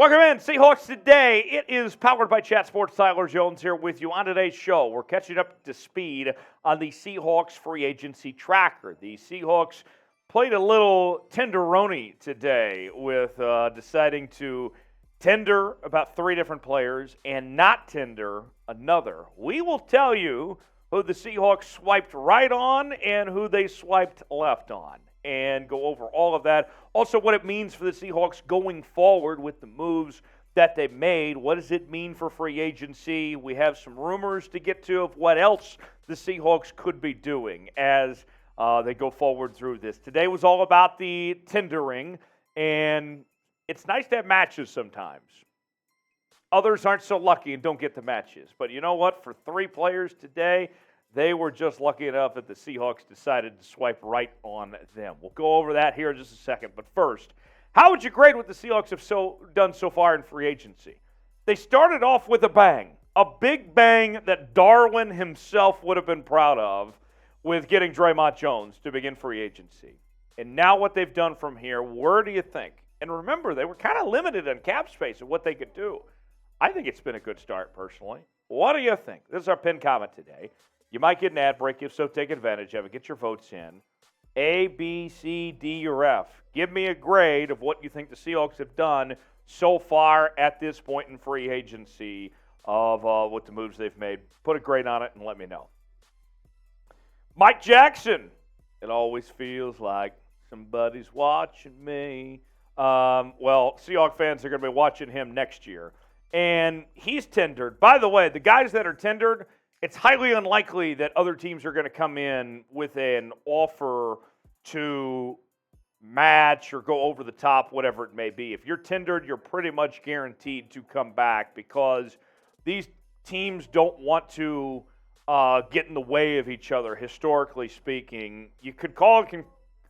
Welcome in, Seahawks Today. It is powered by Chat Sports. Tyler Jones here with you on today's show. We're catching up to speed on the Seahawks free agency tracker. The Seahawks played a little tenderoni today with deciding to tender about 3 different players and not tender another. We will tell you who the Seahawks swiped right on and who they swiped left on, and go over all of that. Also, what it means for the Seahawks going forward with the moves that they made. What does it mean for free agency? We have some rumors to get to of what else the Seahawks could be doing as they go forward through this. Today was all about the tendering, and it's nice to have matches sometimes. Others aren't so lucky and don't get the matches. But you know what? For 3 players today, they were just lucky enough that the Seahawks decided to swipe right on them. We'll go over that here in just a second. But first, how would you grade what the Seahawks have done so far in free agency? They started off with a bang, a big bang that Darwin himself would have been proud of with getting Draymond Jones to begin free agency. And now what they've done from here, where do you think? And remember, they were kind of limited on cap space and what they could do. I think it's been a good start, personally. What do you think? This is our pinned comment today. You might get an ad break. If so, take advantage of it. Get your votes in. A, B, C, D, or F. Give me a grade of what you think the Seahawks have done so far at this point in free agency of what the moves they've made. Put a grade on it and let me know. Mike Jackson. It always feels like somebody's watching me. Well, Seahawks fans are going to be watching him next year. And he's tendered. By the way, the guys that are tendered, it's highly unlikely that other teams are going to come in with an offer to match or go over the top, whatever it may be. If you're tendered, you're pretty much guaranteed to come back because these teams don't want to get in the way of each other, historically speaking. You could call it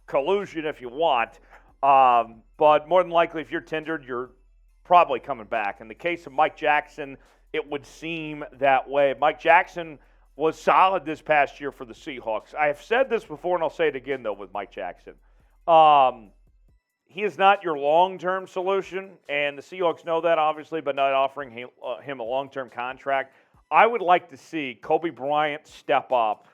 collusion if you want, but more than likely, if you're tendered, you're probably coming back. In the case of Mike Jackson, it would seem that way. Mike Jackson was solid this past year for the Seahawks. I have said this before, and I'll say it again, though, with Mike Jackson. He is not your long-term solution, and the Seahawks know that, obviously, but not offering him a long-term contract. I would like to see Kobe Bryant step up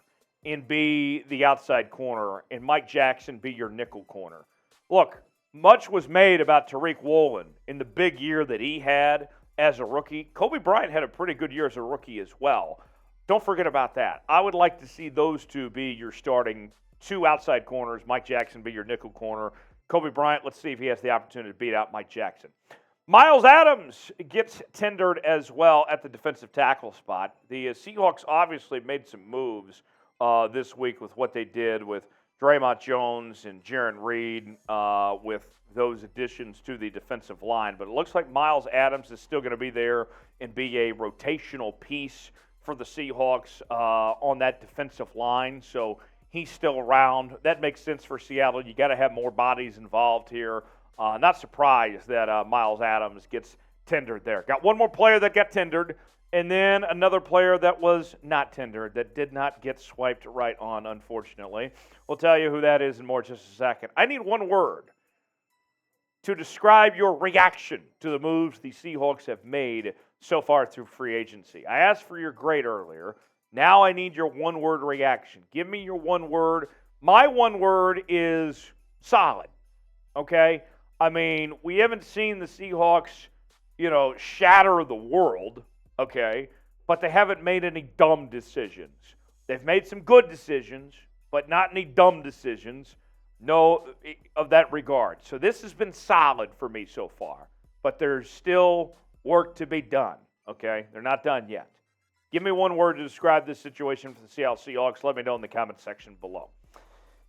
and be the outside corner, and Mike Jackson be your nickel corner. Look, much was made about Tariq Woolen in the big year that he had as a rookie. Kobe Bryant had a pretty good year as a rookie as well. Don't forget about that. I would like to see those two be your starting 2 outside corners. Mike Jackson be your nickel corner. Kobe Bryant, let's see if he has the opportunity to beat out Mike Jackson. Myles Adams gets tendered as well at the defensive tackle spot. The Seahawks obviously made some moves this week with what they did with Draymond Jones and Jarran Reed with those additions to the defensive line. But it looks like Myles Adams is still going to be there and be a rotational piece for the Seahawks on that defensive line. So he's still around. That makes sense for Seattle. You got to have more bodies involved here. Not surprised that Myles Adams gets tendered there. Got one more player that got tendered, and then another player that was not tendered, that did not get swiped right on, unfortunately. We'll tell you who that is in more just a second. I need one word to describe your reaction to the moves the Seahawks have made so far through free agency. I asked for your grade earlier. Now I need your one-word reaction. Give me your one word. My one word is solid, okay? I mean, we haven't seen the Seahawks, shatter the world, okay? But they haven't made any dumb decisions. They've made some good decisions, but not any dumb decisions. No, of that regard. So this has been solid for me so far, but there's still work to be done, okay? They're not done yet. Give me one word to describe this situation for the Seattle Seahawks. Let me know in the comment section below.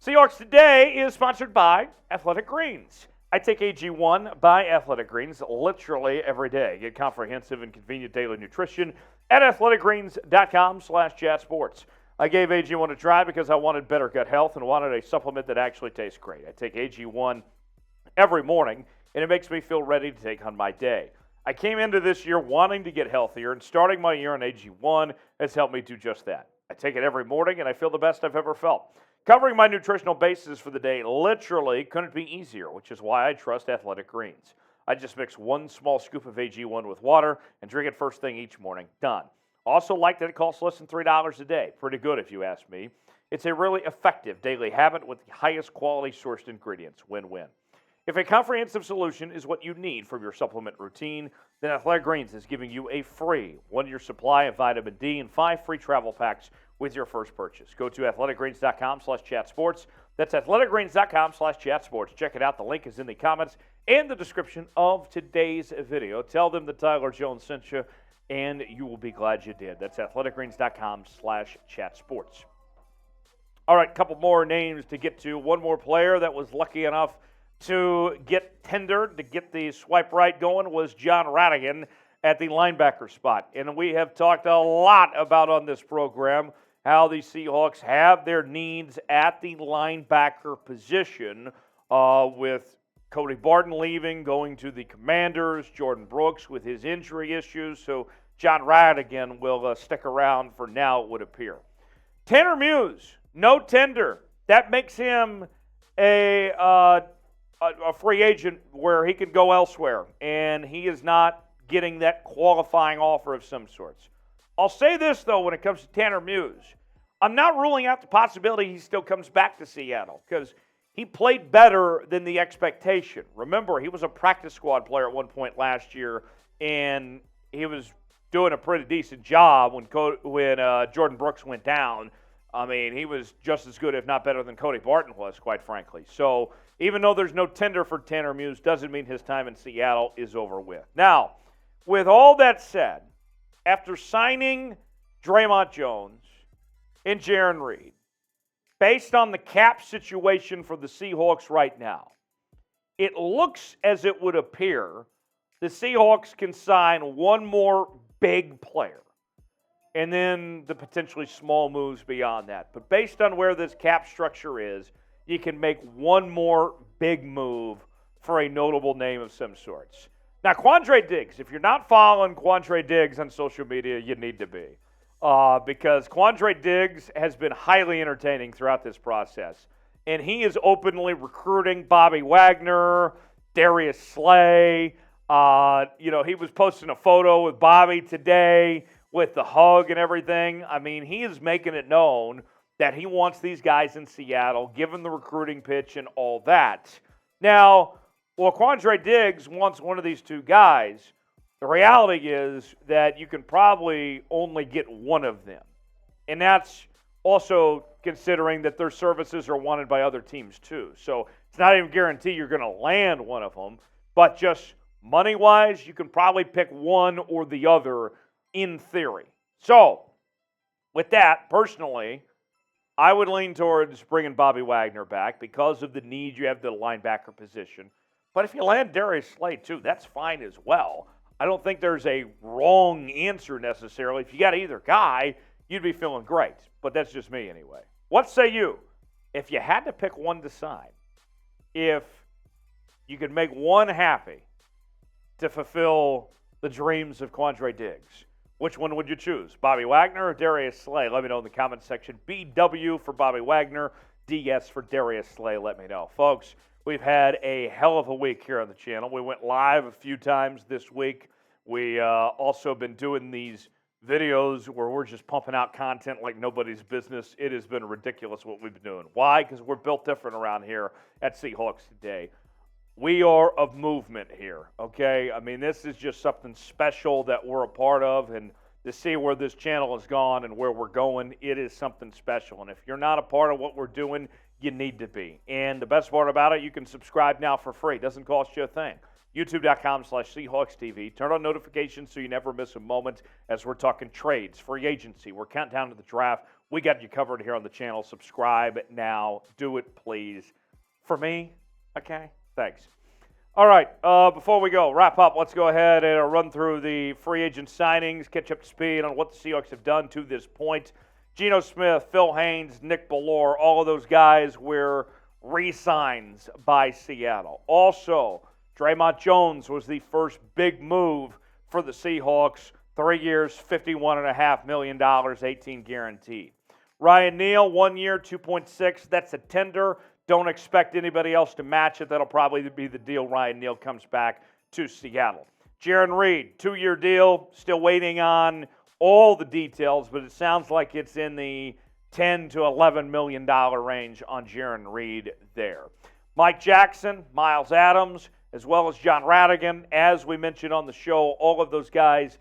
Seahawks Today is sponsored by Athletic Greens. I take AG1 by Athletic Greens literally every day. Get comprehensive and convenient daily nutrition at athleticgreens.com/chatsports. I gave AG1 a try because I wanted better gut health and wanted a supplement that actually tastes great. I take AG1 every morning, and it makes me feel ready to take on my day. I came into this year wanting to get healthier, and starting my year on AG1 has helped me do just that. I take it every morning, and I feel the best I've ever felt. Covering my nutritional basis for the day literally couldn't be easier, which is why I trust Athletic Greens. I just mix 1 small scoop of AG1 with water and drink it first thing each morning. Done. Also like that it costs less than $3 a day. Pretty good if you ask me. It's a really effective daily habit with the highest quality sourced ingredients. Win-win. If a comprehensive solution is what you need for your supplement routine, then Athletic Greens is giving you a free 1-year supply of vitamin D and 5 free travel packs with your first purchase. Go to athleticgreens.com/chatsports. That's athleticgreens.com/chatsports. Check it out. The link is in the comments and the description of today's video. Tell them that Tyler Jones sent you, and you will be glad you did. That's athleticgreens.com/chatsports. All right, a couple more names to get to. One more player that was lucky enough to get tendered, to get the swipe right going, was Jon Rhattigan at the linebacker spot. And we have talked a lot about on this program how the Seahawks have their needs at the linebacker position with Cody Barton leaving, going to the Commanders, Jordan Brooks with his injury issues. So Jon Rhattigan will stick around for now, it would appear. Tanner Muse, no tender. That makes him a free agent where he could go elsewhere, and he is not getting that qualifying offer of some sorts. I'll say this, though, when it comes to Tanner Muse. I'm not ruling out the possibility he still comes back to Seattle because he played better than the expectation. Remember, he was a practice squad player at one point last year, and he was doing a pretty decent job when Jordan Brooks went down. I mean, he was just as good, if not better, than Cody Barton was, quite frankly. So even though there's no tender for Tanner Muse, doesn't mean his time in Seattle is over with. Now, with all that said, after signing Draymond Jones and Jarran Reed, based on the cap situation for the Seahawks right now, it looks as it would appear the Seahawks can sign one more big player, and then the potentially small moves beyond that. But based on where this cap structure is, you can make one more big move for a notable name of some sorts. Now, Quandre Diggs, if you're not following Quandre Diggs on social media, you need to be. Because Quandre Diggs has been highly entertaining throughout this process. And he is openly recruiting Bobby Wagner, Darius Slay. He was posting a photo with Bobby today with the hug and everything. I mean, he is making it known that he wants these guys in Seattle, given the recruiting pitch and all that. Now, well, Quandre Diggs wants one of these two guys. The reality is that you can probably only get one of them. And that's also considering that their services are wanted by other teams too. So it's not even guaranteed you're going to land one of them. But just money-wise, you can probably pick one or the other in theory. So with that, personally, I would lean towards bringing Bobby Wagner back because of the need you have at the linebacker position. But if you land Darius Slay too, that's fine as well. I don't think there's a wrong answer necessarily. If you got either guy, you'd be feeling great. But that's just me anyway. What say you? If you had to pick one to sign, if you could make one happy to fulfill the dreams of Quandre Diggs, which one would you choose? Bobby Wagner or Darius Slay? Let me know in the comments section. BW for Bobby Wagner, DS for Darius Slay. Let me know. Folks, we've had a hell of a week here on the channel. We went live a few times this week. We also been doing these videos where we're just pumping out content like nobody's business. It has been ridiculous what we've been doing. Why? Because we're built different around here at Seahawks Today. We are of movement here, okay? I mean, this is just something special that we're a part of, and to see where this channel has gone and where we're going, it is something special. And if you're not a part of what we're doing, you need to be. And the best part about it, you can subscribe now for free. It doesn't cost you a thing. YouTube.com/Seahawks TV. Turn on notifications so you never miss a moment as we're talking trades, free agency. We're counting down to the draft. We got you covered here on the channel. Subscribe now. Do it, please. For me, okay? Thanks. All right, before we go, wrap up, let's go ahead and run through the free agent signings, catch up to speed on what the Seahawks have done to this point. Geno Smith, Phil Haynes, Nick Bellore, all of those guys were re-signs by Seattle. Also, Draymond Jones was the first big move for the Seahawks. 3 years, $51.5 million, 18 guaranteed. Ryan Neal, 1 year, 2.6. That's a tender. Don't expect anybody else to match it. That'll probably be the deal. Ryan Neal comes back to Seattle. Jaron Reed, 2-year deal, still waiting on all the details, but it sounds like it's in the $10 to $11 million range on Jaron Reed there. Mike Jackson, Myles Adams, as well as Jon Rhattigan, as we mentioned on the show, all of those guys,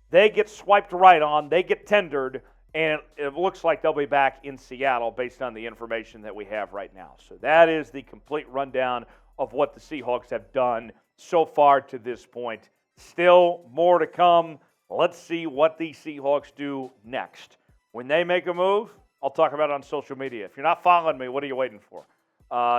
they get swiped right on, they get tendered, and it looks like they'll be back in Seattle based on the information that we have right now. So that is the complete rundown of what the Seahawks have done so far to this point. Still more to come. Let's see what the Seahawks do next. When they make a move, I'll talk about it on social media. If you're not following me, what are you waiting for?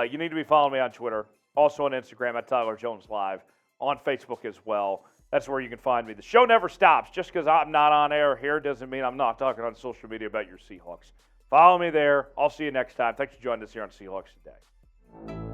You need to be following me on Twitter, also on Instagram at Tyler Jones Live, on Facebook as well. That's where you can find me. The show never stops. Just because I'm not on air here doesn't mean I'm not talking on social media about your Seahawks. Follow me there. I'll see you next time. Thanks for joining us here on Seahawks Today.